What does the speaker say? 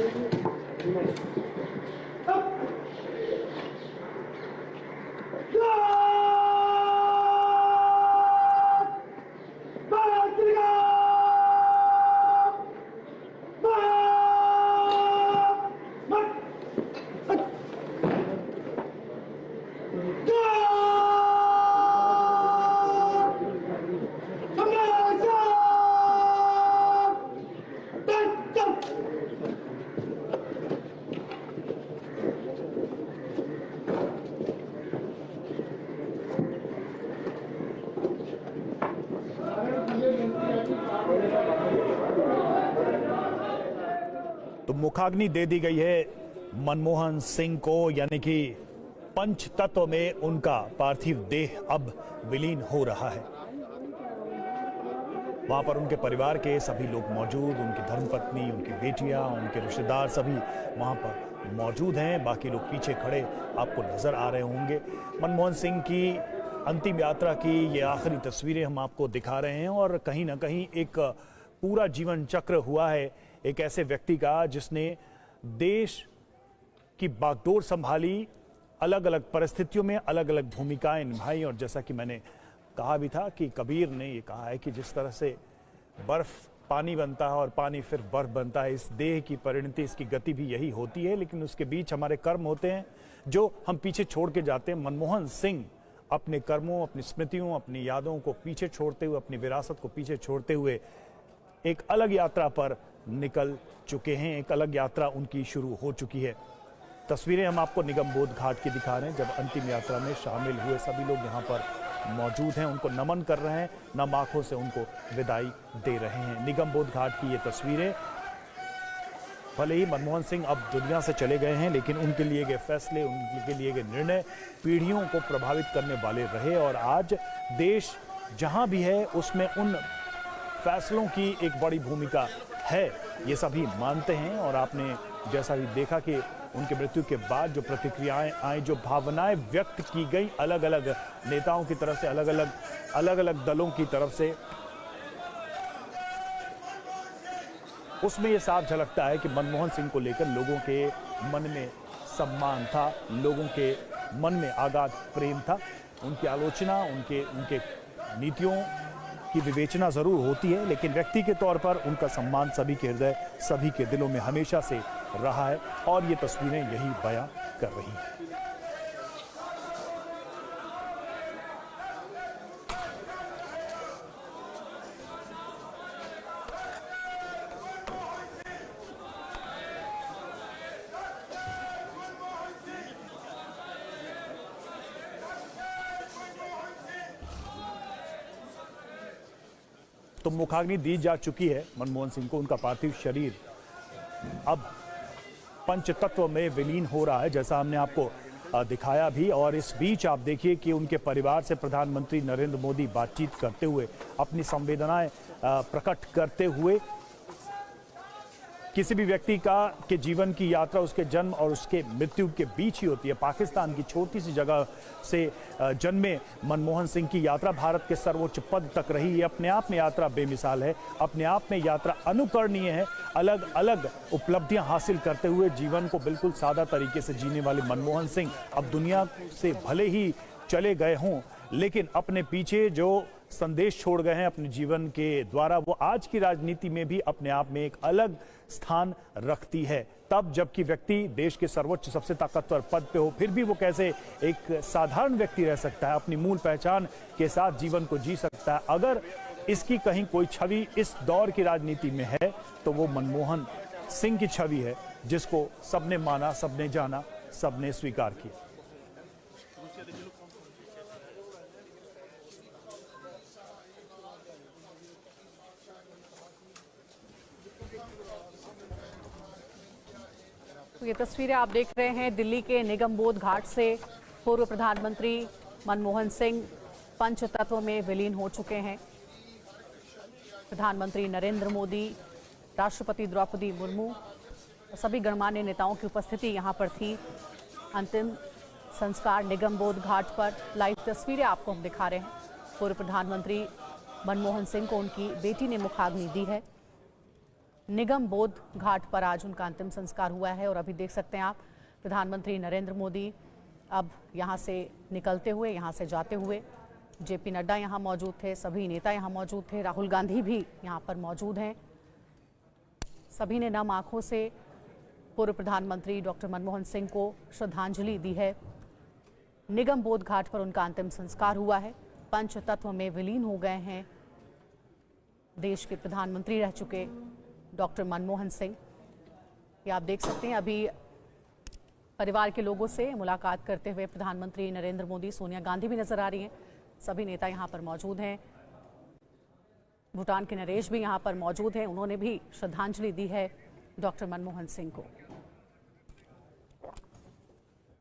तो मुखाग्नि दे दी गई है मनमोहन सिंह को, यानी कि पंच तत्व में उनका पार्थिव देह अब विलीन हो रहा है। वहां पर उनके परिवार के सभी लोग मौजूद, उनकी धर्मपत्नी, उनकी बेटियां, उनके रिश्तेदार सभी वहां पर मौजूद हैं। बाकी लोग पीछे खड़े आपको नजर आ रहे होंगे। मनमोहन सिंह की अंतिम यात्रा की ये आखिरी तस्वीरें हम आपको दिखा रहे हैं और कहीं ना कहीं एक पूरा जीवन चक्र हुआ है एक ऐसे व्यक्ति का जिसने देश की बागडोर संभाली, अलग अलग परिस्थितियों में अलग अलग भूमिकाएं निभाई। और जैसा कि मैंने कहा भी था कि कबीर ने ये कहा है कि जिस तरह से बर्फ पानी बनता है और पानी फिर बर्फ बनता है, इस देह की परिणति, इसकी गति भी यही होती है। लेकिन उसके बीच हमारे कर्म होते हैं जो हम पीछे छोड़ के जाते हैं। मनमोहन सिंह अपने कर्मों, अपनी स्मृतियों, अपनी यादों को पीछे छोड़ते हुए, अपनी विरासत को पीछे छोड़ते हुए एक अलग यात्रा पर निकल चुके हैं। एक अलग यात्रा उनकी शुरू हो चुकी है। तस्वीरें हम आपको निगम बोध घाट की दिखा रहे हैं, जब अंतिम यात्रा में शामिल हुए सभी लोग यहाँ पर मौजूद हैं, उनको नमन कर रहे हैं, नम आंखों से उनको विदाई दे रहे हैं। निगम बोध घाट की ये तस्वीरें, भले ही मनमोहन सिंह अब दुनिया से चले गए हैं, लेकिन उनके लिए गए फैसले, उनके लिए गए निर्णय पीढ़ियों को प्रभावित करने वाले रहे। और आज देश जहां भी है उसमें उन फैसलों की एक बड़ी भूमिका है, ये सभी मानते हैं। और आपने जैसा भी देखा कि उनके मृत्यु के बाद जो प्रतिक्रियाएं आई, जो भावनाएं व्यक्त की गई अलग अलग नेताओं की तरफ से, अलग अलग दलों की तरफ से, उसमें ये साफ झलकता है कि मनमोहन सिंह को लेकर लोगों के मन में सम्मान था, लोगों के मन में आगाध प्रेम था। उनकी आलोचना, उनके नीतियों की विवेचना जरूर होती है, लेकिन व्यक्ति के तौर पर उनका सम्मान सभी के हृदय, सभी के दिलों में हमेशा से रहा है। और ये तस्वीरें यही बयां कर रही हैं। तो मुखाग्नि दी जा चुकी है मनमोहन सिंह को। उनका पार्थिव शरीर अब पंचतत्व में विलीन हो रहा है, जैसा हमने आपको दिखाया भी। और इस बीच आप देखिए कि उनके परिवार से प्रधानमंत्री नरेंद्र मोदी बातचीत करते हुए, अपनी संवेदनाएं प्रकट करते हुए, किसी भी व्यक्ति के जीवन की यात्रा उसके जन्म और उसके मृत्यु के बीच ही होती है। पाकिस्तान की छोटी सी जगह से जन्मे मनमोहन सिंह की यात्रा भारत के सर्वोच्च पद तक रही है। अपने आप में यात्रा बेमिसाल है, अपने आप में यात्रा अनुकरणीय है। अलग अलग उपलब्धियां हासिल करते हुए जीवन को बिल्कुल सादा तरीके से जीने वाले मनमोहन सिंह अब दुनिया से भले ही चले गए हों, लेकिन अपने पीछे जो संदेश छोड़ गए हैं अपने जीवन के द्वारा, वो आज की राजनीति में भी अपने आप में एक अलग स्थान रखती है। तब जबकि व्यक्ति देश के सर्वोच्च सबसे ताकतवर पद पे हो, फिर भी वो कैसे एक साधारण व्यक्ति रह सकता है, अपनी मूल पहचान के साथ जीवन को जी सकता है। अगर इसकी कहीं कोई छवि इस दौर की राजनीति में है तो वो मनमोहन सिंह की छवि है, जिसको सबने माना, सबने जाना, सबने स्वीकार किया। तो ये तस्वीरें आप देख रहे हैं दिल्ली के निगम बोध घाट से। पूर्व प्रधानमंत्री मनमोहन सिंह पंच तत्व में विलीन हो चुके हैं। प्रधानमंत्री नरेंद्र मोदी, राष्ट्रपति द्रौपदी मुर्मू और सभी गणमान्य नेताओं की उपस्थिति यहां पर थी। अंतिम संस्कार निगम बोध घाट पर। लाइव तस्वीरें आपको हम दिखा रहे हैं। पूर्व प्रधानमंत्री मनमोहन सिंह को उनकी बेटी ने मुखाग्नि दी है। निगम बोध घाट पर आज उनका अंतिम संस्कार हुआ है। और अभी देख सकते हैं आप प्रधानमंत्री नरेंद्र मोदी अब यहाँ से निकलते हुए, यहाँ से जाते हुए। जेपी नड्डा यहाँ मौजूद थे, सभी नेता यहाँ मौजूद थे, राहुल गांधी भी यहाँ पर मौजूद हैं। सभी ने नम आंखों से पूर्व प्रधानमंत्री डॉक्टर मनमोहन सिंह को श्रद्धांजलि दी है। निगम बोध घाट पर उनका अंतिम संस्कार हुआ है। पंच तत्व में विलीन हो गए हैं देश के प्रधानमंत्री रह चुके डॉक्टर मनमोहन सिंह। ये आप देख सकते हैं अभी परिवार के लोगों से मुलाकात करते हुए प्रधानमंत्री नरेंद्र मोदी, सोनिया गांधी भी नजर आ रही हैं। सभी नेता यहाँ पर मौजूद हैं। भूटान के नरेश भी यहाँ पर मौजूद हैं, उन्होंने भी श्रद्धांजलि दी है डॉक्टर मनमोहन सिंह को।